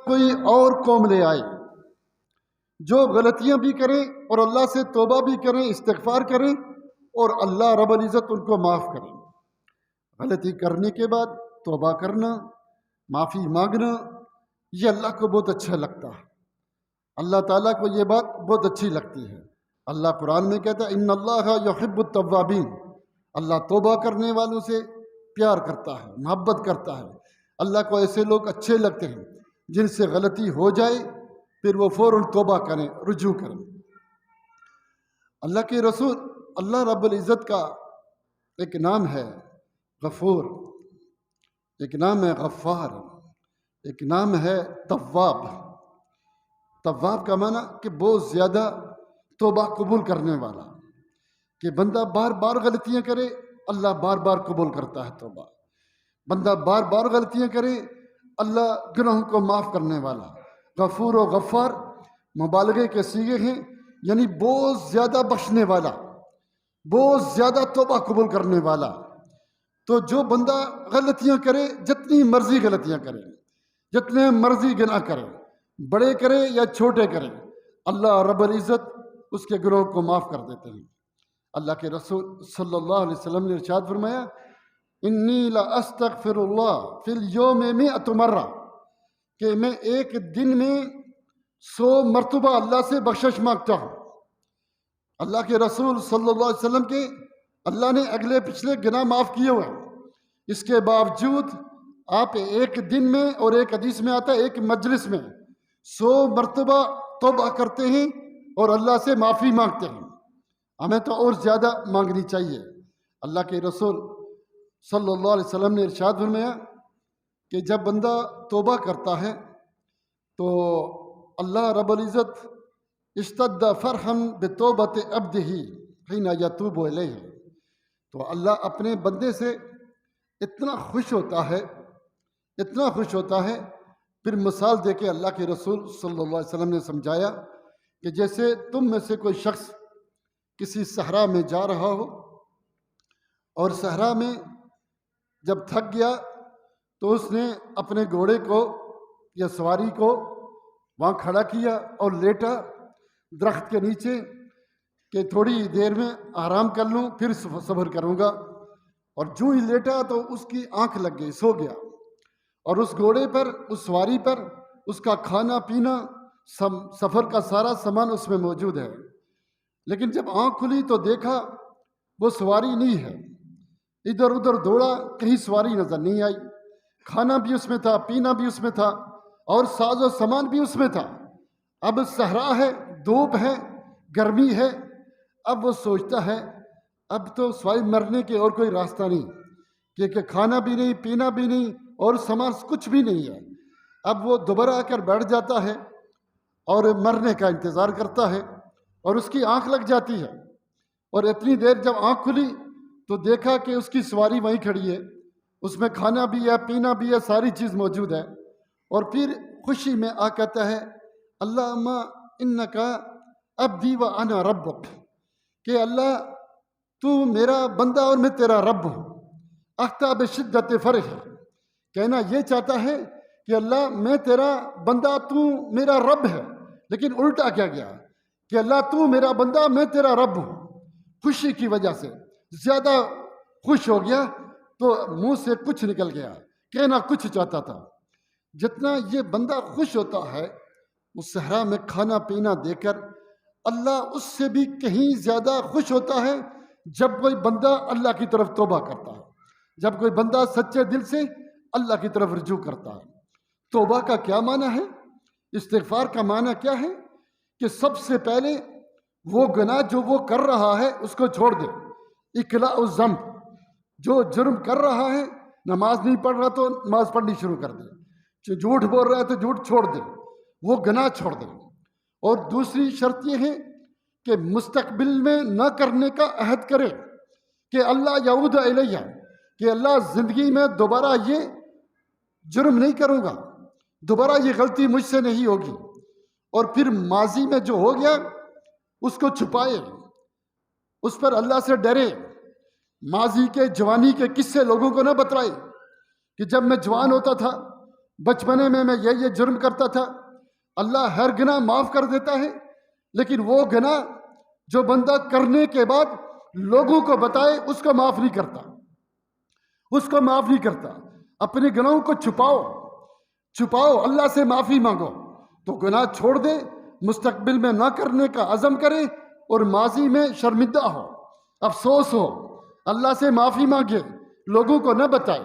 کوئی اور قوم لے آئے جو غلطیاں بھی کریں اور اللہ سے توبہ بھی کریں، استغفار کریں، اور اللہ رب العزت ان کو معاف کریں۔ غلطی کرنے کے بعد توبہ کرنا، معافی مانگنا، یہ اللہ کو بہت اچھا لگتا ہے۔ اللہ تعالیٰ کو یہ بات بہت اچھی لگتی ہے۔ اللہ قرآن میں کہتا ہے ان اللہ یحب التوابین، اللہ توبہ کرنے والوں سے پیار کرتا ہے، محبت کرتا ہے۔ اللہ کو ایسے لوگ اچھے لگتے ہیں جن سے غلطی ہو جائے پھر وہ فوراً توبہ کریں، رجوع کریں۔ اللہ کے رسول اللہ رب العزت کا ایک نام ہے غفور، ایک نام ہے غفار، ایک نام ہے تواب۔ تواب کا معنی کہ بہت زیادہ توبہ قبول کرنے والا، کہ بندہ بار بار غلطیاں کرے اللہ بار بار قبول کرتا ہے توبہ، بندہ بار بار غلطیاں کرے اللہ گناہوں کو معاف کرنے والا۔ غفور و غفار مبالغے کے صیغے ہیں، یعنی بہت زیادہ بخشنے والا، بہت زیادہ توبہ قبول کرنے والا۔ تو جو بندہ غلطیاں کرے، جتنی مرضی غلطیاں کرے، جتنے مرضی گناہ کرے، بڑے کرے یا چھوٹے کرے، اللہ رب العزت اس کے گناہوں کو معاف کر دیتے ہیں۔ اللہ کے رسول صلی اللہ علیہ وسلم نے ارشاد فرمایا انی لاستغفر اللہ فی الیوم 100 مرہ، کہ میں ایک دن میں 100 مرتبہ اللہ سے بخشش مانگتا ہوں۔ اللہ کے رسول صلی اللہ علیہ وسلم کے اللہ نے اگلے پچھلے گناہ معاف کیے ہوئے، اس کے باوجود آپ ایک دن میں، اور ایک حدیث میں آتا ہے ایک مجلس میں 100 مرتبہ توبہ کرتے ہیں اور اللہ سے معافی مانگتے ہیں۔ ہمیں تو اور زیادہ مانگنی چاہیے۔ اللہ کے رسول صلی اللہ علیہ وسلم نے ارشاد فرمایا کہ جب بندہ توبہ کرتا ہے تو اللہ رب العزت اشتد فرحا بتوبت عبدہ حین یتوب الیہ، تو اللہ اپنے بندے سے اتنا خوش ہوتا ہے، اتنا خوش ہوتا ہے۔ پھر مثال دے کے اللہ کے رسول صلی اللہ علیہ وسلم نے سمجھایا کہ جیسے تم میں سے کوئی شخص کسی صحرا میں جا رہا ہو، اور صحرا میں جب تھک گیا تو اس نے اپنے گھوڑے کو یا سواری کو وہاں کھڑا کیا اور لیٹا درخت کے نیچے کہ تھوڑی دیر میں آرام کر لوں پھر سفر کروں گا، اور جو ہی لیٹا تو اس کی آنکھ لگ گئی، سو گیا، اور اس گھوڑے پر، اس سواری پر اس کا کھانا پینا، سفر کا سارا سامان اس میں موجود ہے۔ لیکن جب آنکھ کھلی تو دیکھا وہ سواری نہیں ہے، ادھر ادھر دوڑا، کہیں سواری نظر نہیں آئی، کھانا بھی اس میں تھا، پینا بھی اس میں تھا، اور ساز و سامان بھی اس میں تھا۔ اب صحرا ہے، دھوپ ہے، گرمی ہے، اب وہ سوچتا ہے اب تو سواری مرنے کے اور کوئی راستہ نہیں، کیونکہ کھانا بھی نہیں، پینا بھی نہیں، اور سامان کچھ بھی نہیں ہے۔ اب وہ دوبارہ آ کر بیٹھ جاتا ہے اور مرنے کا انتظار کرتا ہے، اور اس کی آنکھ لگ جاتی ہے، اور اتنی دیر جب آنکھ کھلی تو دیکھا کہ اس کی سواری وہیں کھڑی ہے، اس میں کھانا بھی ہے، پینا بھی ہے، ساری چیز موجود ہے، اور پھر خوشی میں آ کہتا ہے اللہم انکا عبدی و انا ربک، کہ اللہ تو میرا بندہ اور میں تیرا رب ہوں۔ اخطا بشدت فرح، کہنا یہ چاہتا ہے کہ اللہ میں تیرا بندہ، تو میرا رب ہے، لیکن الٹا کیا گیا کہ اللہ تو میرا بندہ، میں تیرا رب ہوں۔ خوشی کی وجہ سے زیادہ خوش ہو گیا تو منہ سے کچھ نکل گیا، کہنا کچھ چاہتا تھا۔ جتنا یہ بندہ خوش ہوتا ہے اس صحرا میں کھانا پینا دے کر، اللہ اس سے بھی کہیں زیادہ خوش ہوتا ہے جب کوئی بندہ اللہ کی طرف توبہ کرتا ہے، جب کوئی بندہ سچے دل سے اللہ کی طرف رجوع کرتا ہے۔ توبہ کا کیا معنی ہے؟ استغفار کا معنی کیا ہے؟ کہ سب سے پہلے وہ گناہ جو وہ کر رہا ہے اس کو چھوڑ دے، اقلاع الذنب، جو جرم کر رہا ہے، نماز نہیں پڑھ رہا تو نماز پڑھنی شروع کر دے، جو جھوٹ بول رہا ہے تو جھوٹ چھوڑ دے، وہ گناہ چھوڑ دے۔ اور دوسری شرط یہ ہے کہ مستقبل میں نہ کرنے کا عہد کرے کہ اللہ یعود الیہ، کہ اللہ زندگی میں دوبارہ یہ جرم نہیں کروں گا، دوبارہ یہ غلطی مجھ سے نہیں ہوگی۔ اور پھر ماضی میں جو ہو گیا اس کو چھپائے، اس پر اللہ سے ڈرے، ماضی کے جوانی کے قصے لوگوں کو نہ بتلائے کہ جب میں جوان ہوتا تھا بچپنے میں یہ جرم کرتا تھا، اللہ ہر گناہ معاف کر دیتا ہے، لیکن وہ گناہ جو بندہ کرنے کے بعد لوگوں کو بتائے اس کو معاف نہیں کرتا، اس کو معاف نہیں کرتا۔ اپنے گناہوں کو چھپاؤ، اللہ سے معافی مانگو تو گناہ چھوڑ دے، مستقبل میں نہ کرنے کا عزم کرے اور ماضی میں شرمندہ ہو، افسوس ہو، اللہ سے معافی مانگے، لوگوں کو نہ بتائے،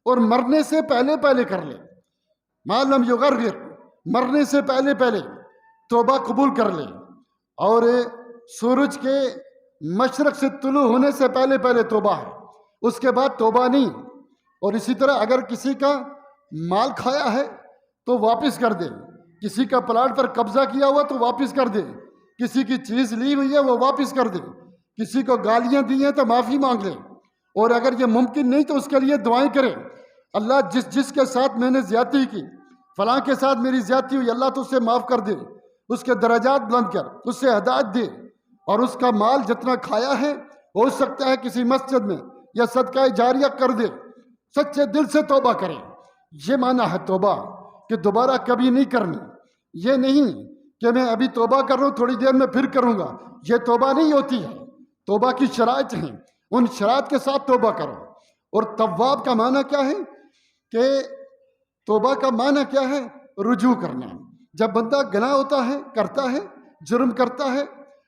اور مرنے سے پہلے کر لے، معلوم یغرغر، مرنے سے پہلے توبہ قبول کر لے، اور سورج کے مشرق سے طلوع ہونے سے پہلے توبہ ہے، اس کے بعد توبہ نہیں۔ اور اسی طرح اگر کسی کا مال کھایا ہے تو واپس کر دے، کسی کا پلاٹ پر قبضہ کیا ہوا تو واپس کر دے، کسی کی چیز لی ہوئی ہے وہ واپس کر دے، کسی کو گالیاں دی ہیں تو معافی مانگ لے، اور اگر یہ ممکن نہیں تو اس کے لیے دعائیں کرے، اللہ جس کے ساتھ میں نے زیادتی کی، فلاں کے ساتھ میری زیادتی ہوئی، اللہ تو اسے معاف کر دے، اس کے درجات بلند کر، اس سے ہدایت دے، اور اس کا مال جتنا کھایا ہے ہو سکتا ہے کسی مسجد میں یا صدقہ جاریہ کر دے، سچے دل سے توبہ کرے۔ یہ معنی ہے توبہ کہ دوبارہ کبھی نہیں کرنی، یہ نہیں کہ میں ابھی توبہ کر رہا ہوں تھوڑی دیر میں پھر کروں گا، یہ توبہ نہیں ہوتی ہے۔ توبہ کی شرائط ہیں، ان شرائط کے ساتھ توبہ کرو۔ اور تواب کا معنی کیا ہے کہ توبہ کا معنی کیا ہے؟ رجوع کرنا۔ جب بندہ گناہ ہوتا ہے، کرتا ہے، جرم کرتا ہے،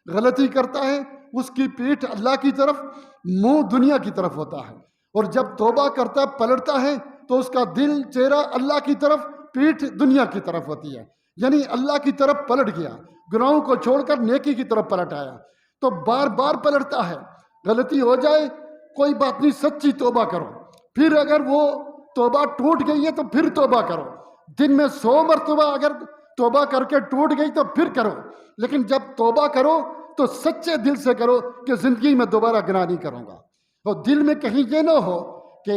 غلطی کرتا ہے، اس کی پیٹھ اللہ کی طرف، منہ دنیا کی طرف ہوتا ہے، اور جب توبہ کرتا ہے، پلٹتا ہے تو اس کا دل، چہرہ اللہ کی طرف، پیٹھ دنیا کی طرف ہوتی ہے، یعنی اللہ کی طرف پلٹ گیا، گناہوں کو چھوڑ کر نیکی کی طرف پلٹ آیا۔ تو بار بار پلٹتا ہے، غلطی ہو جائے کوئی بات نہیں، سچی توبہ کرو، پھر اگر وہ توبہ ٹوٹ گئی ہے تو پھر توبہ کرو، دن میں 100 مرتبہ اگر توبہ کر کے ٹوٹ گئی تو پھر کرو، لیکن جب توبہ کرو تو سچے دل سے کرو کہ زندگی میں دوبارہ گناہ نہیں کروں گا، اور دل میں کہیں یہ نہ ہو کہ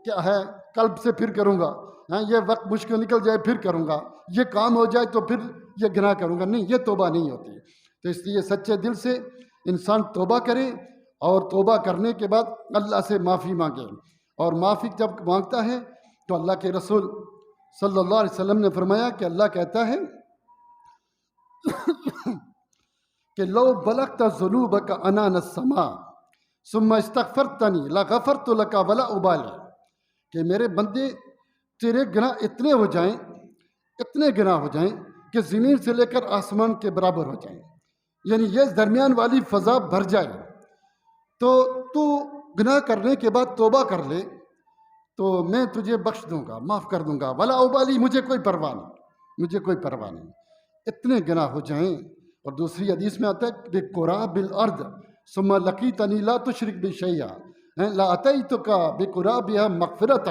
کیا ہے قلب سے پھر کروں گا، یہ وقت مشکل نکل جائے پھر کروں گا، یہ کام ہو جائے تو پھر یہ گناہ کروں گا، نہیں، یہ توبہ نہیں ہوتی۔ تو اس لیے سچے دل سے انسان توبہ کرے، اور توبہ کرنے کے بعد اللہ سے معافی مانگے، اور معافی جب مانگتا ہے تو اللہ کے رسول صلی اللہ علیہ وسلم نے فرمایا کہ اللہ کہتا ہے کہ لو بلغت ذنوبک عنان السماء ثم استغفرتنی لغفرت لک ولا ابالی، کہ میرے بندے تیرے گناہ اتنے گناہ ہو جائیں کہ زمین سے لے کر آسمان کے برابر ہو جائیں، یعنی یہ درمیان والی فضا بھر جائے، تو گناہ کرنے کے بعد توبہ کر لے تو میں تجھے بخش دوں گا، معاف کر دوں گا، ولا ابالی، مجھے کوئی پرواہ نہیں، اتنے گناہ ہو جائیں۔ اور دوسری حدیث میں آتا ہے بقراب الارض ثم لقیتنی لا تشرک بی شیئا لاتیتک بقرابها مغفرۃ،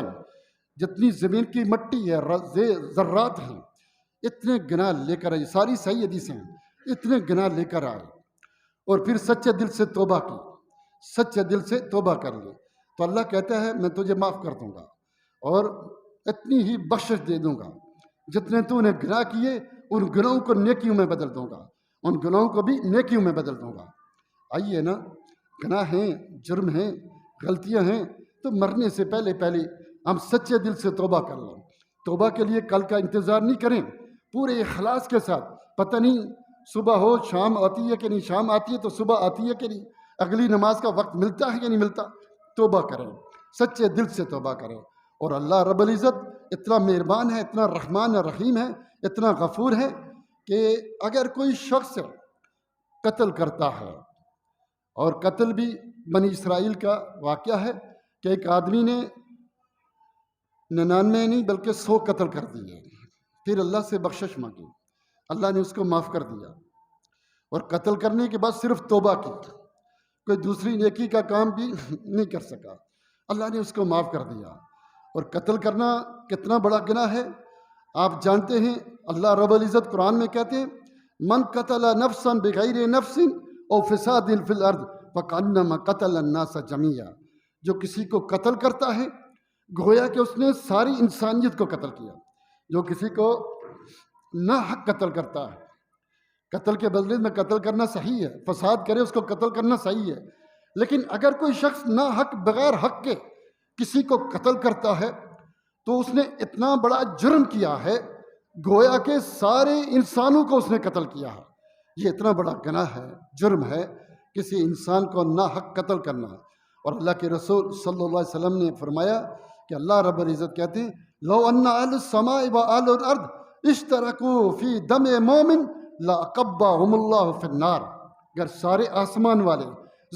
جتنی زمین کی مٹی ہے، ذرات ہیں، اتنے گناہ لے کر آئے، ساری صحیح حدیثیں ہیں، اتنے گناہ لے کر آئے، اور پھر سچے دل سے توبہ کی، سچے دل سے توبہ کر لی، تو اللہ کہتا ہے میں تجھے معاف کر دوں گا، اور اتنی ہی بخشش دے دوں گا، جتنے تو نے گناہ کیے ان گناہوں کو نیکیوں میں بدل دوں گا، ان گناہوں کو بھی نیکیوں میں بدل دوں گا۔ آئیے نا، گناہ ہیں، جرم ہیں، غلطیاں ہیں، تو مرنے سے پہلے ہم سچے دل سے توبہ کر لیں۔ توبہ کے لیے کل کا انتظار نہیں کریں، پورے اخلاص کے ساتھ، پتہ نہیں صبح ہو، شام آتی ہے کہ نہیں، شام آتی ہے تو صبح آتی ہے کہ نہیں، اگلی نماز کا وقت ملتا ہے کہ نہیں ملتا، توبہ کریں، سچے دل سے توبہ کریں۔ اور اللہ رب العزت اتنا مہربان ہے، اتنا رحمان رحیم ہے، اتنا غفور ہے کہ اگر کوئی شخص قتل کرتا ہے، اور قتل بھی بنی اسرائیل کا واقعہ ہے کہ ایک آدمی نے 99 نہیں بلکہ 100 قتل کر دیے، پھر اللہ سے بخشش مانگی، اللہ نے اس کو معاف کر دیا، اور قتل کرنے کے بعد صرف توبہ کی، کوئی دوسری نیکی کا کام بھی نہیں کر سکا، اللہ نے اس کو معاف کر دیا۔ اور قتل کرنا کتنا بڑا گناہ ہے آپ جانتے ہیں، اللہ رب العزت قرآن میں کہتے ہیں من قتل نفسا بغیر نفس او فساد فی الارض فکانما قتل الناس جميعا، جو کسی کو قتل کرتا ہے گویا کہ اس نے ساری انسانیت کو قتل کیا، جو کسی کو نہ حق قتل کرتا ہے، قتل کے بدلے میں قتل کرنا صحیح ہے، فساد کرے اس کو قتل کرنا صحیح ہے، لیکن اگر کوئی شخص نہ حق بغیر حق کے کسی کو قتل کرتا ہے تو اس نے اتنا بڑا جرم کیا ہے، گویا کہ سارے انسانوں کو اس نے قتل کیا ہے۔ یہ اتنا بڑا گناہ ہے، جرم ہے کسی انسان کو ناحق قتل کرنا۔ اور اللہ کے رسول صلی اللہ علیہ وسلم نے فرمایا کہ اللہ رب العزت کہتے ہیں لو ان اہل السماء و اہل الارض اشترکوا فی دم مومن لاقبہم اللہ فی النار، اگر سارے آسمان والے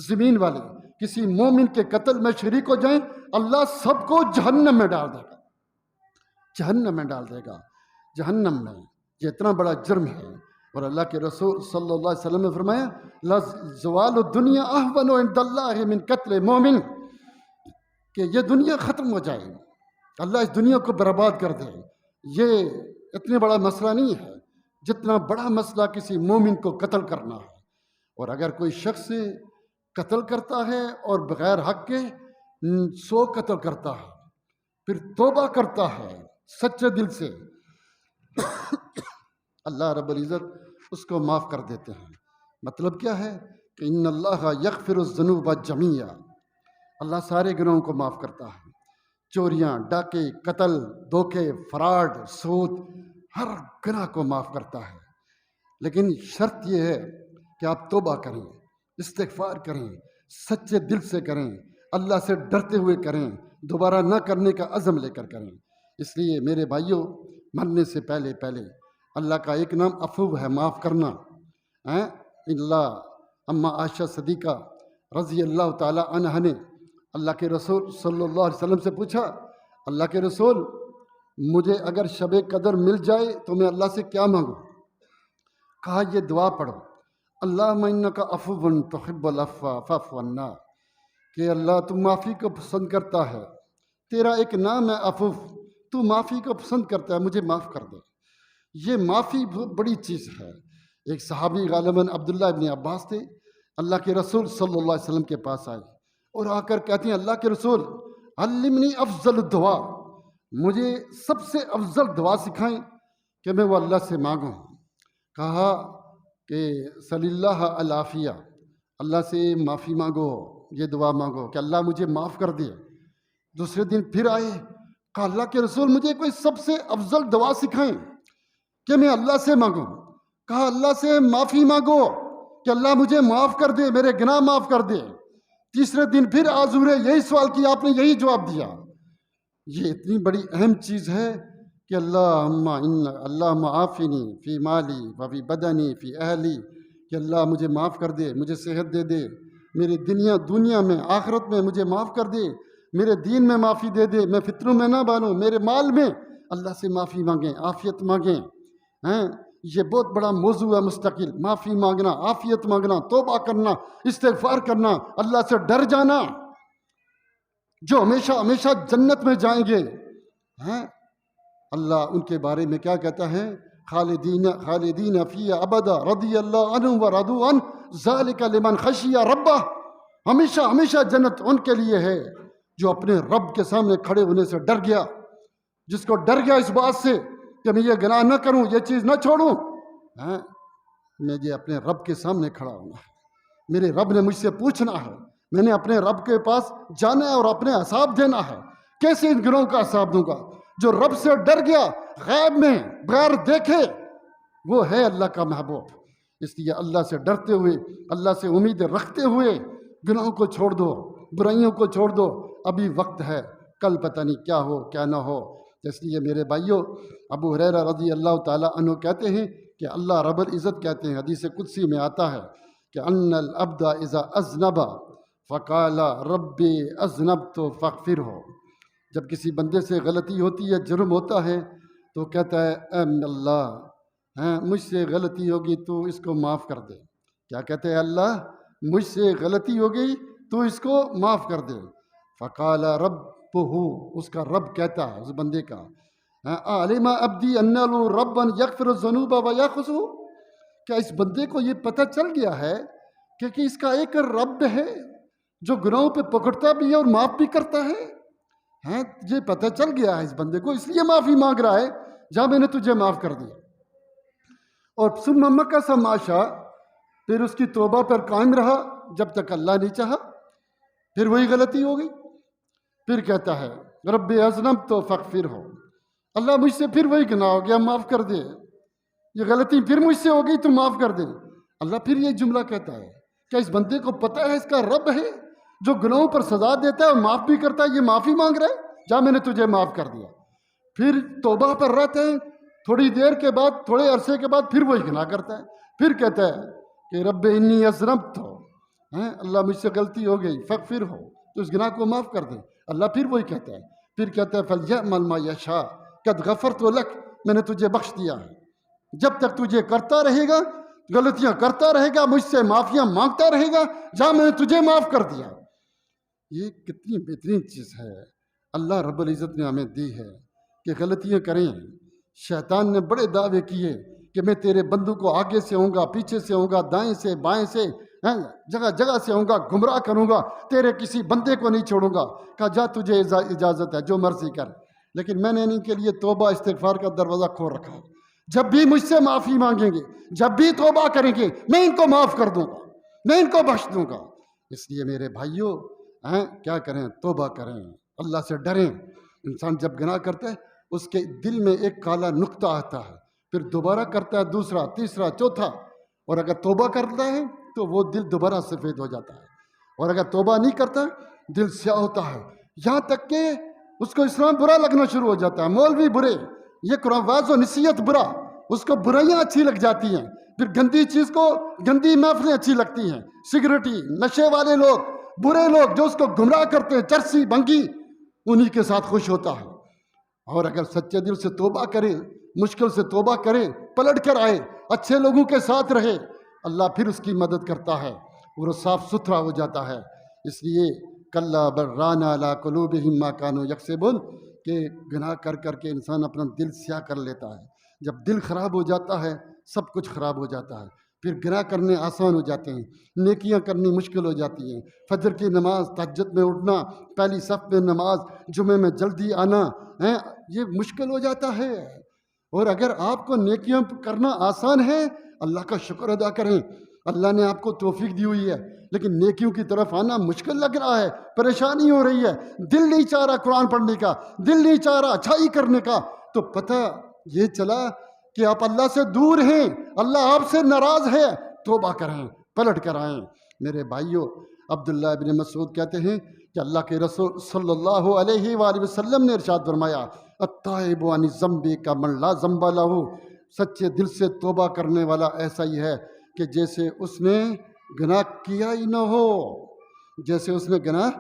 زمین والے کسی مومن کے قتل میں شریک ہو جائیں، اللہ سب کو جہنم میں ڈال دے گا، جہنم میں ڈال دے گا، جہنم میں۔ یہ اتنا بڑا جرم ہے۔ اور اللہ کے رسول صلی اللہ علیہ وسلم نے فرمایا زوال الدنیا اہون عند اللہ من قتل مومن، کہ یہ دنیا ختم ہو جائے، اللہ اس دنیا کو برباد کر دے۔ یہ اتنا بڑا مسئلہ نہیں ہے جتنا بڑا مسئلہ کسی مومن کو قتل کرنا ہے۔ اور اگر کوئی شخص قتل کرتا ہے اور بغیر حق کے 100 قتل کرتا ہے، پھر توبہ کرتا ہے سچے دل سے، اللہ رب العزت اس کو معاف کر دیتے ہیں۔ مطلب کیا ہے کہ ان اللہ یغفر الذنوب جمیعا، اللہ سارے گناہوں کو معاف کرتا ہے، چوریاں، ڈاکے، قتل، دھوکے، فراڈ، سود، ہر گناہ کو معاف کرتا ہے۔ لیکن شرط یہ ہے کہ آپ توبہ کریں، استغفار کریں، سچے دل سے کریں، اللہ سے ڈرتے ہوئے کریں، دوبارہ نہ کرنے کا عزم لے کر کریں۔ اس لیے میرے بھائیوں، مرنے سے پہلے اللہ کا ایک نام عفو ہے، معاف کرنا۔ اللہ اما عائشہ صدیقہ رضی اللہ تعالی عنہ نے اللہ کے رسول صلی اللہ علیہ وسلم سے پوچھا، اللہ کے رسول مجھے اگر شب قدر مل جائے تو میں اللہ سے کیا مانگوں؟ کہا یہ دعا پڑھو، اللہم انک عفو تحب العفو فاعف عنا، کہ اللہ تو معافی کو پسند کرتا ہے، تیرا ایک نام ہے عفو، تو معافی کو پسند کرتا ہے، مجھے معاف کر دے۔ یہ معافی بہت بڑی چیز ہے۔ ایک صحابی غالباً عبداللہ ابن عباس تھے، اللہ کے رسول صلی اللہ علیہ وسلم کے پاس آئے اور آ کر کہتے ہیں اللہ کے رسول علمنی افضل الدعا، مجھے سب سے افضل دعا سکھائیں کہ میں وہ اللہ سے مانگوں۔ کہا کہ صلی اللہ العافیہ، اللہ سے معافی مانگو، یہ دعا مانگو کہ اللہ مجھے معاف کر دے۔ دوسرے دن پھر آئے، کہا اللہ کے رسول مجھے کوئی سب سے افضل دعا سکھائیں کہ میں اللہ سے مانگوں۔ کہا اللہ سے معافی مانگو کہ اللہ مجھے معاف کر دے، میرے گناہ معاف کر دے۔ تیسرے دن پھر حضور یہی سوال کیا، آپ نے یہی جواب دیا۔ یہ اتنی بڑی اہم چیز ہے کہ اللہ معافنی فی مالی وفی بدنی فی اہلی، کہ اللہ مجھے معاف کر دے، مجھے صحت دے دے، میری دنیا میں آخرت میں مجھے معاف کر دے، میرے دین میں معافی دے دے، میں فتنوں میں نہ بنوں، میرے مال میں اللہ سے معافی مانگیں، عافیت مانگیں۔ یہ بہت بڑا موضوع ہے مستقل، معافی مانگنا، عافیت مانگنا، توبہ کرنا، استغفار کرنا، اللہ سے ڈر جانا۔ جو ہمیشہ ہمیشہ جنت میں جائیں گے، اللہ ان کے بارے میں کیا کہتا ہے؟ خالدین فی ابدا رضی اللہ عنہم ورضوا عنہ ذالک لمن خشی ربہ، ہمیشہ ہمیشہ جنت ان کے لیے ہے جو اپنے رب کے سامنے کھڑے ہونے سے ڈر گیا، جس کو ڈر گیا اس بات سے کہ میں یہ گناہ نہ کروں، یہ چیز نہ چھوڑوں، مجھے اپنے رب کے سامنے کھڑا ہونا ہے، میرے رب نے مجھ سے پوچھنا ہے، میں نے اپنے رب کے پاس جانا ہے اور اپنے حساب دینا ہے۔ کیسے ان گناہوں کا حساب دوں گا؟ جو رب سے ڈر گیا، غیب میں بغیر دیکھے، وہ ہے اللہ کا محبوب۔ اس لیے اللہ سے ڈرتے ہوئے، اللہ سے امید رکھتے ہوئے گناہوں کو چھوڑ دو، برائیوں کو چھوڑ دو، ابھی وقت ہے، کل پتہ نہیں کیا ہو کیا نہ ہو۔ اس لیے میرے بھائیوں، ابو ہریرہ رضی اللہ تعالیٰ عنہ کہتے ہیں کہ اللہ رب العزت کہتے ہیں، حدیث قدسی میں آتا ہے کہ ان العبد اذا اذنب فقال ربی اذنبت فاغفرہ، جب کسی بندے سے غلطی ہوتی ہے، جرم ہوتا ہے، تو کہتا ہے اے اللہ، مجھ سے غلطی ہوگی تو اس کو معاف کر دے۔ کیا کہتے ہیں؟ اللہ مجھ سے غلطی ہو گئی تو اس کو معاف کر دے۔ فقال ربہ، اس کا رب کہتا ہے اس بندے کا، علم عبدی ان له ربا یغفر الذنوب ویأخذہ، کیا اس بندے کو یہ پتہ چل گیا ہے کہ اس کا ایک رب ہے جو گناہوں پہ پکڑتا بھی ہے اور معاف بھی کرتا ہے؟ یہ پتہ چل گیا ہے اس بندے کو، اس لیے معافی مانگ رہا ہے، جہاں میں نے تجھے معاف کر دیا۔ اور ثم مکث ما شاء، پھر اس کی توبہ پر قائم رہا جب تک اللہ نہیں چاہا، پھر وہی غلطی ہو گئی، پھر کہتا ہے رب اذنبت فاغفر ہو، اللہ مجھ سے پھر وہی گناہ ہو گیا، معاف کر دے، یہ غلطی پھر مجھ سے ہو گئی تو معاف کر دے۔ اللہ پھر یہ جملہ کہتا ہے، کیا اس بندے کو پتہ ہے اس کا رب ہے جو گناہوں پر سزا دیتا ہے اور معاف بھی کرتا ہے؟ یہ معافی مانگ رہا ہے، جا میں نے تجھے معاف کر دیا۔ پھر توبہ پر رہتے ہیں، تھوڑی دیر کے بعد، تھوڑے عرصے کے بعد پھر وہی گناہ کرتا ہے، پھر کہتا ہے کہ رب انی اذنبت، اللہ مجھ سے غلطی ہو گئی، فاغفر ہو، تو اس گناہ کو معاف کر دے۔ اللہ پھر وہی کہتا ہے، پھر کہتا ہے فلیعمل ما یشاء قد غفرت لک، میں نے تجھے بخش دیا ہے۔ جب تک تجھے کرتا رہے گا، غلطیاں کرتا رہے گا، مجھ سے معافیاں مانگتا رہے گا، جہاں میں نے تجھے معاف کر دیا۔ یہ کتنی بہترین چیز ہے اللہ رب العزت نے ہمیں دی ہے کہ غلطیاں کریں۔ شیطان نے بڑے دعوے کیے کہ میں تیرے بندوں کو آگے سے ہوں گا، پیچھے سے ہوں گا، دائیں سے بائیں سے، جگہ جگہ سے ہوں گا، گمراہ کروں گا، تیرے کسی بندے کو نہیں چھوڑوں گا۔ کہا جا تجھے اجازت ہے، جو مرضی کر، لیکن میں نے ان کے لیے توبہ استغفار کا دروازہ کھول رکھا ہے۔ جب بھی مجھ سے معافی مانگیں گے، جب بھی توبہ کریں گے، میں ان کو معاف کر دوں گا، میں ان کو بخش دوں گا۔ اس لیے میرے بھائیوں، کیا کریں؟ توبہ کریں، اللہ سے ڈریں۔ انسان جب گناہ کرتا ہے اس کے دل میں ایک کالا نقطہ آتا ہے، پھر دوبارہ کرتا ہے، دوسرا، تیسرا، چوتھا، اور اگر توبہ کرتا ہے تو وہ دل دوبارہ سفید ہو جاتا ہے، اور اگر توبہ نہیں کرتا دل سیاہ ہوتا ہے، یہاں تک کہ اس کو اسلام برا لگنا شروع ہو جاتا ہے، مولوی برے، یہ قرآن واعظ و نصیحت برا، اس کو برائیاں اچھی لگ جاتی ہیں، پھر گندی چیز کو، گندی محفلیں اچھی لگتی ہیں، سگریٹی، نشے والے لوگ، برے لوگ جو اس کو گمراہ کرتے ہیں، چرسی بھنگی، انہی کے ساتھ خوش ہوتا ہے۔ اور اگر سچے دل سے توبہ کرے، مشکل سے توبہ کرے، پلٹ کر آئے، اچھے لوگوں کے ساتھ رہے، اللہ پھر اس کی مدد کرتا ہے اور وہ صاف ستھرا ہو جاتا ہے۔ اس لیے کلا بران علی قلوبہم ما کانوا یکسبون، کہ گناہ کر کر کے انسان اپنا دل سیاہ کر لیتا ہے۔ جب دل خراب ہو جاتا ہے سب کچھ خراب ہو جاتا ہے، پھر گناہ کرنے آسان ہو جاتے ہیں، نیکیاں کرنی مشکل ہو جاتی ہیں۔ فجر کی نماز، تہجد میں اٹھنا، پہلی صف میں نماز، جمعے میں جلدی آنا، یہ مشکل ہو جاتا ہے۔ اور اگر آپ کو نیکیاں کرنا آسان ہے، اللہ کا شکر ادا کریں، اللہ نے آپ کو توفیق دی ہوئی ہے، لیکن نیکیوں کی طرف آنا مشکل لگ رہا ہے، پریشانی ہو رہی ہے، دل نہیں چاہ رہا قرآن پڑھنے کا، دل نہیں چاہ رہا اچھائی کرنے کا، تو پتہ یہ چلا کہ آپ اللہ سے دور ہیں، اللہ آپ سے ناراض ہے۔ توبہ کریں، پلٹ کر آئیں۔ میرے بھائیوں، عبداللہ ابن مسعود کہتے ہیں کہ اللہ کے رسول صلی اللہ علیہ وآلہ وسلم نے ارشاد فرمایا، التائب عن الذنب کمن لا ذنب لہ، سچے دل سے توبہ کرنے والا ایسا ہی ہے کہ جیسے اس نے گناہ کیا ہی نہ ہو، جیسے اس نے گناہ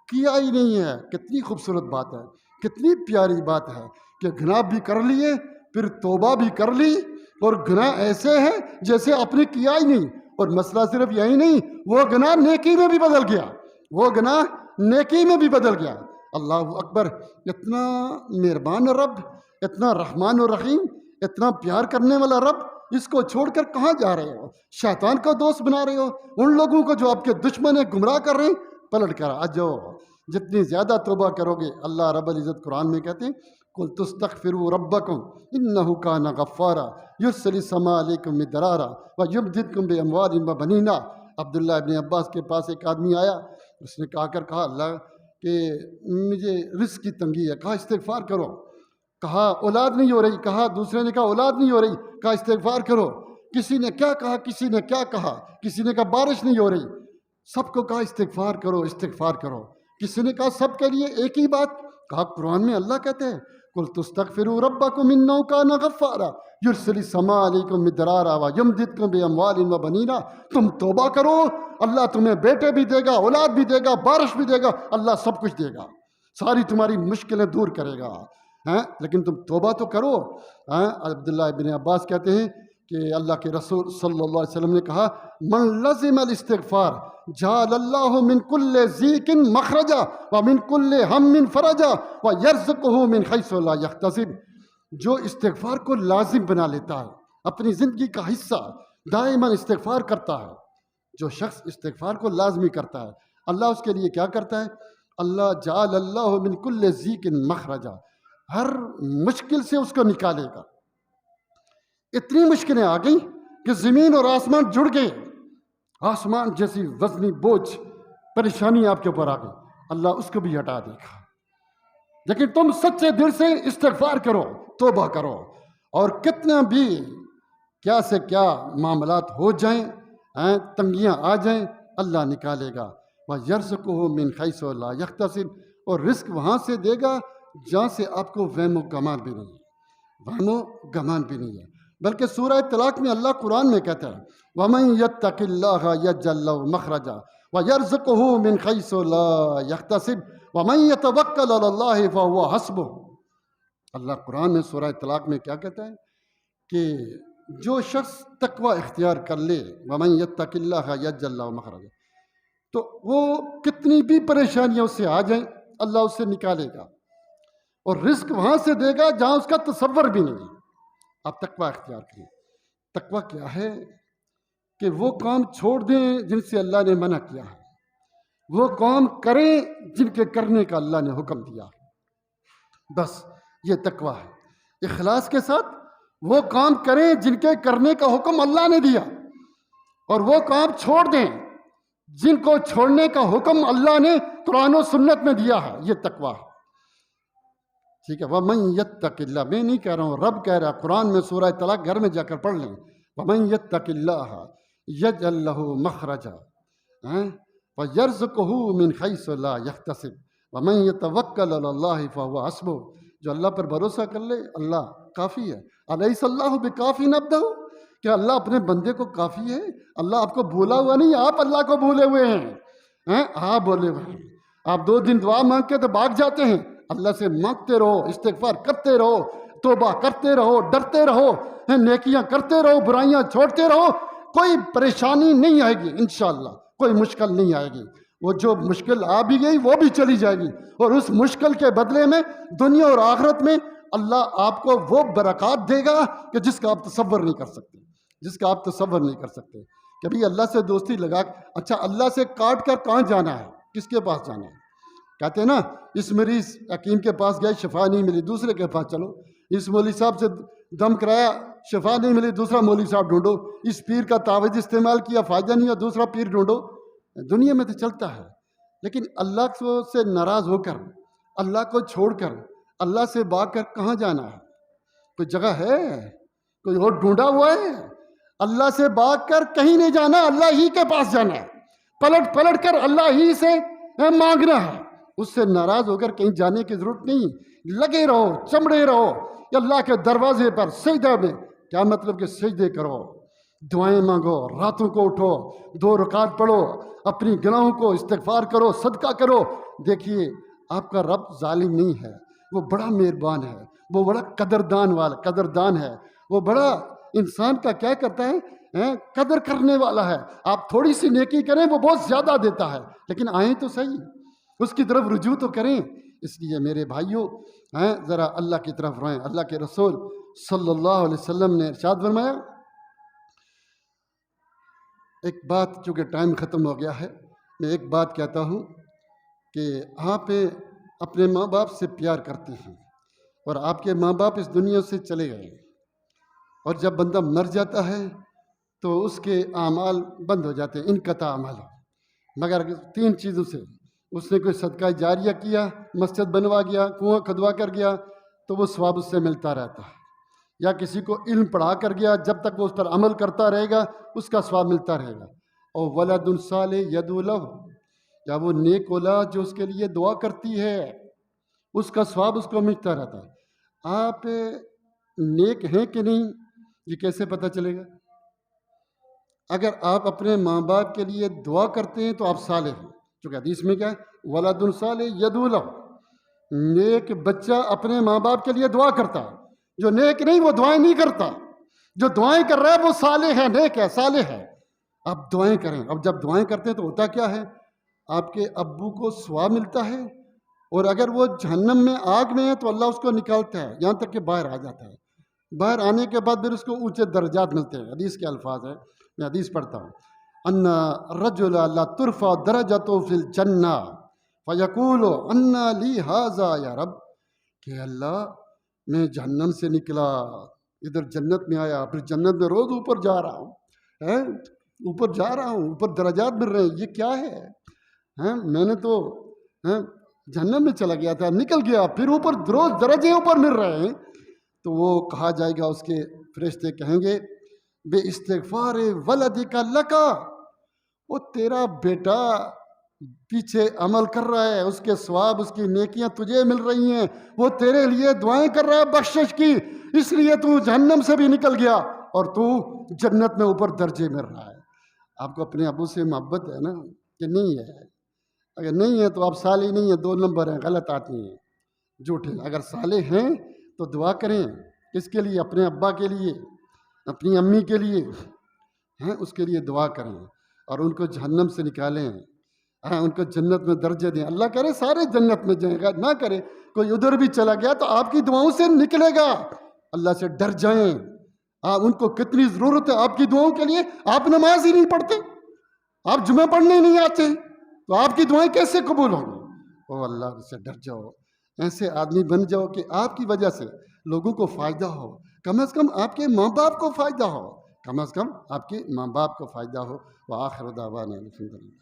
کیا ہی نہیں ہے۔ کتنی خوبصورت بات ہے، کتنی پیاری بات ہے کہ گناہ بھی کر لیے، پھر توبہ بھی کر لی، اور گناہ ایسے ہیں جیسے اپنے کیا ہی نہیں۔ اور مسئلہ صرف یہی نہیں، وہ گناہ نیکی میں بھی بدل گیا، وہ گناہ نیکی میں بھی بدل گیا۔ اللہ اکبر! اتنا مہربان رب، اتنا رحمان و رحیم، اتنا پیار کرنے والا رب، اس کو چھوڑ کر کہاں جا رہے ہو؟ شیطان کو دوست بنا رہے ہو، ان لوگوں کو جو آپ کے دشمن ہیں، گمراہ کر رہے ہیں۔ پلٹ کر آ جاؤ، جتنی زیادہ توبہ کرو گے، اللہ رب العزت قرآن میں کہتے ہیں قُلْ تُسْتَغْفِرُوا رَبَّكُمْ إِنَّهُ كَانَ غَفَّارًا يُرْسِلِ السَّمَاءَ عَلَيْكُمْ مِدْرَارًا وَيُمْدِدْكُمْ بِأَمْوَالٍ وَبَنِينَ۔ عبداللہ ابن عباس کے پاس ایک آدمی آیا، اس نے کہا اللہ کہ مجھے رزق کی تنگی ہے، کہا استغفار کرو، کہا اولاد نہیں ہو رہی، کہا دوسرے نے کہا اولاد نہیں ہو رہی، کہا استغفار کرو، کسی نے کیا کہا، کسی نے کیا کہا، کسی نے کہا بارش نہیں ہو رہی، سب کو کہا استغفار کرو، استغفار کرو، کسی نے کہا سب کے لیے ایک ہی بات، کہا قرآن میں اللہ کہتے ہیں قُلْ تُسْتَغْفِرُوا رَبَّكُمْ إِنَّهُ كَانَ غَفَّارًا يُرْسِلِ السَّمَاءَ عَلَيْكُمْ مِدْرَارًا وَيُمْدِدْكُمْ بِأَمْوَالٍ وَبَنِينَ۔ تم توبہ کرو، اللہ تمہیں بیٹے بھی دے گا، اولاد بھی دے گا، بارش بھی دے گا، اللہ سب کچھ دے گا، ساری تمہاری مشکلیں دور کرے گا، لیکن تم توبہ تو کرو۔ عبداللہ ابن عباس کہتے ہیں کہ اللہ کے رسول صلی اللہ علیہ وسلم نے کہا من لزم الاستغفار جعل اللہ من کل ضیق مخرجا ومن کل ہم فرجا ویرزقہ من حیث لا یحتسب۔ جو استغفار کو لازم بنا لیتا ہے، اپنی زندگی کا حصہ، دائما استغفار کرتا ہے، جو شخص استغفار کو لازمی کرتا ہے، اللہ اس کے لیے کیا کرتا ہے؟ اللہ جعل اللہ من کل ضیق مخرجا، ہر مشکل سے اس کو نکالے گا۔ اتنی مشکلیں آ گئیں کہ زمین اور آسمان جڑ گئے، آسمان جیسی وزنی بوجھ پریشانی آپ کے اوپر آ گئی، اللہ اس کو بھی ہٹا دے گا۔ لیکن تم سچے دل سے استغفار کرو، توبہ کرو، اور کتنا بھی کیا سے کیا معاملات ہو جائیں، تنگیاں آ جائیں، اللہ نکالے گا۔ وَيَرْزُقُهُ مِنْ حَيْثُ لَا يَحْتَسِبُ، اور رزق وہاں سے دے گا جہاں سے آپ کو وہم و گمان بھی نہیں ہے، وہم و گمان بھی نہیں ہے۔ بلکہ سورہ طلاق میں اللہ قرآن میں کہتا ہے وَمَن يَتَّقِ اللَّهَ يَجْعَل لَّهُ مَخْرَجًا وَيَرْزُقْهُ مِنْ حَيْثُ لَا يَحْتَسِبُ وَمَن يَتَوَكَّلْ عَلَى اللَّهِ فَهُوَ حَسْبُهُ۔ اللہ قرآن میں سورہ طلاق میں کیا کہتا ہے کہ جو شخص تقوی اختیار کر لے، وَمَن يَتَّقِ اللَّهَ يَجْعَل لَّهُ مَخْرَجًا، تو وہ کتنی بھی پریشانیاں اس سے آ جائیں اللہ اس سے نکالے گا، اور رزق وہاں سے دے گا جہاں اس کا تصور بھی نہیں ہے۔ آپ تقوی اختیار کریں۔ تقوی کیا ہے؟ کہ وہ کام چھوڑ دیں جن سے اللہ نے منع کیا ہے، وہ کام کریں جن کے کرنے کا اللہ نے حکم دیا ہے۔ بس یہ تقوی ہے، اخلاص کے ساتھ وہ کام کریں جن کے کرنے کا حکم اللہ نے دیا، اور وہ کام چھوڑ دیں جن کو چھوڑنے کا حکم اللہ نے قرآن و سنت میں دیا ہے۔ یہ تقوی ہے، ٹھیک ہے۔ وَمَن يَتَّقِ اللَّهَ، میں نہیں کہہ رہا ہوں، رب کہہ رہا ہے قرآن میں، سورہ طلاق گھر میں جا کر پڑھ لیں۔ وَمَن يَتَّقِ اللَّهَ يَجْعَل لَّهُ مَخْرَجًا وَيَرْزُقْهُ مِنْ حَيْثُ لَا يَحْتَسِبُ وَمَن يَتَوَكَّلْ عَلَى اللَّهِ فَهُوَ حَسْبُهُ۔ جو اللہ پر بھروسہ کر لے اللہ کافی ہے۔ أَلَيْسَ اللَّهُ بِكَافٍ عَبْدَهُ، کہ اللہ اپنے بندے کو کافی ہے؟ اللہ آپ کو بھولا ہوا نہیں، آپ اللہ کو بھولے ہوئے ہیں، آپ بولے ہوئے ہیں۔ آپ 2 دن دعا مانگ کے تو بھاگ جاتے ہیں، اللہ سے مانگتے رہو، استغفار کرتے رہو، توبہ کرتے رہو، ڈرتے رہو، نیکیاں کرتے رہو، برائیاں چھوڑتے رہو، کوئی پریشانی نہیں آئے گی انشاءاللہ، کوئی مشکل نہیں آئے گی۔ وہ جو مشکل آ بھی گئی وہ بھی چلی جائے گی، اور اس مشکل کے بدلے میں دنیا اور آخرت میں اللہ آپ کو وہ برکات دے گا کہ جس کا آپ تصور نہیں کر سکتے، جس کا آپ تصور نہیں کر سکتے۔ کبھی اللہ سے دوستی لگا، اچھا اللہ سے کاٹ کر کہاں جانا ہے؟ کس کے پاس جانا ہے؟ کہتے ہیں نا، اس مریض حکیم کے پاس گئے، شفا نہیں ملی، دوسرے کے پاس چلو۔ اس مولوی صاحب سے دم کرایا، شفا نہیں ملی، دوسرا مولوی صاحب ڈھونڈو۔ اس پیر کا تعویذ استعمال کیا، فائدہ نہیں ہوا، دوسرا پیر ڈھونڈو۔ دنیا میں تو چلتا ہے، لیکن اللہ سے ناراض ہو کر، اللہ کو چھوڑ کر، اللہ سے بھاگ کر کہاں جانا ہے؟ کوئی جگہ ہے؟ کوئی اور ڈھونڈا ہوا ہے؟ اللہ سے بھاگ کر کہیں نہیں جانا، اللہ ہی کے پاس جانا ہے، پلٹ پلٹ کر اللہ ہی سے مانگنا ہے۔ اس سے ناراض ہو کر کہیں جانے کی ضرورت نہیں، لگے رہو، چمڑے رہو اللہ کے دروازے پر سجدہ میں۔ کیا مطلب کہ سجدے کرو، دعائیں مانگو، راتوں کو اٹھو، 2 رکعت پڑھو، اپنی گناہوں کو استغفار کرو، صدقہ کرو۔ دیکھیے آپ کا رب ظالم نہیں ہے، وہ بڑا مہربان ہے، وہ بڑا قدردان ہے، وہ بڑا انسان کا کیا کرتا ہے، قدر کرنے والا ہے۔ آپ تھوڑی سی نیکی کریں وہ بہت زیادہ دیتا ہے، لیکن آئیں تو صحیح، اس کی طرف رجوع تو کریں۔ اس لیے میرے بھائیوں، ذرا اللہ کی طرف رہیں۔ اللہ کے رسول صلی اللہ علیہ وسلم نے ارشاد فرمایا، ایک بات، چونکہ ٹائم ختم ہو گیا ہے، میں ایک بات کہتا ہوں کہ آپ اپنے ماں باپ سے پیار کرتے ہیں، اور آپ کے ماں باپ اس دنیا سے چلے گئے، اور جب بندہ مر جاتا ہے تو اس کے اعمال بند ہو جاتے ہیں، انقطاع اعمال، مگر 3 چیزوں سے۔ اس نے کوئی صدقہ جاریہ کیا، مسجد بنوا گیا، کنواں کھدوا کر گیا، تو وہ ثواب اس سے ملتا رہتا ہے، یا کسی کو علم پڑھا کر گیا، جب تک وہ اس پر عمل کرتا رہے گا اس کا ثواب ملتا رہے گا۔ اور ولد صالح یدعو لہ، یا وہ نیک اولاد جو اس کے لیے دعا کرتی ہے، اس کا ثواب اس کو ملتا رہتا ہے۔ آپ نیک ہیں کہ نہیں یہ کیسے پتہ چلے گا؟ اگر آپ اپنے ماں باپ کے لیے دعا کرتے ہیں تو آپ صالح ہیں، چونکہ حدیث میں کیا ہے، ولد صالح یدعو لہ، نیک بچہ اپنے ماں باپ کے لیے دعا کرتا ہے۔ جو نیک نہیں وہ دعائیں نہیں کرتا، جو دعائیں کر رہا ہے وہ صالح ہے، نیک ہے، صالح ہے۔ آپ دعائیں کریں۔ اب جب دعائیں کرتے ہیں تو ہوتا کیا ہے، آپ کے ابو کو ثواب ملتا ہے، اور اگر وہ جہنم میں آگ میں ہے تو اللہ اس کو نکالتا ہے یہاں تک کہ باہر آ جاتا ہے۔ باہر آنے کے بعد پھر اس کو اونچے درجات ملتے ہیں۔ حدیث کے الفاظ ہیں، میں حدیث پڑھتا ہوں، ان الرجل لا ترفع درجته فی الجنہ فیقول ان لی ھذا یا رب، کہ اللہ میں جہنم سے نکلا، ادھر جنت میں آیا، پھر جنت میں روز اوپر جا رہا ہوں، اوپر جا رہا ہوں، اوپر درجات مل رہے ہیں، یہ کیا ہے؟ میں نے تو جہنم میں چلا گیا تھا، نکل گیا، پھر اوپر روز درجے اوپر مل رہے ہیں، تو وہ کہا جائے گا، اس کے فرشتے کہیں گے بے استغفار ولدک لکا، وہ تیرا بیٹا پیچھے عمل کر رہا ہے، اس کے ثواب، اس کی نیکیاں تجھے مل رہی ہیں، وہ تیرے لیے دعائیں کر رہا ہے بخشش کی، اس لیے تو جہنم سے بھی نکل گیا اور تو جنت میں اوپر درجے مل رہا ہے۔ آپ کو اپنے ابو سے محبت ہے نا کہ نہیں ہے؟ اگر نہیں ہے تو آپ صالح نہیں ہیں، 2 نمبر ہیں، غلط آدمی ہیں، جھوٹے۔ اگر صالح ہیں تو دعا کریں، کس کے لیے؟ اپنے ابا کے لیے، اپنی امی کے لیے ہیں، اس کے لیے دعا کریں اور ان کو جہنم سے نکالیں، ان کو جنت میں درجے دیں۔ اللہ کرے سارے جنت میں جائیں گا، نہ کرے کوئی ادھر بھی چلا گیا تو آپ کی دعاؤں سے نکلے گا۔ اللہ سے ڈر جائیں، ان کو کتنی ضرورت ہے آپ کی دعاؤں کے لیے۔ آپ نماز ہی نہیں پڑھتے، آپ جمعہ پڑھنے ہی نہیں آتے، تو آپ کی دعائیں کیسے قبول ہوں گی؟ او اللہ سے ڈر جاؤ، ایسے آدمی بن جاؤ کہ آپ کی وجہ سے لوگوں کو فائدہ ہو، کم از کم آپ کے ماں باپ کو فائدہ ہو، کم از کم آپ کے ماں باپ کو فائدہ ہو۔ وآخر دعوانا الحمدللہ۔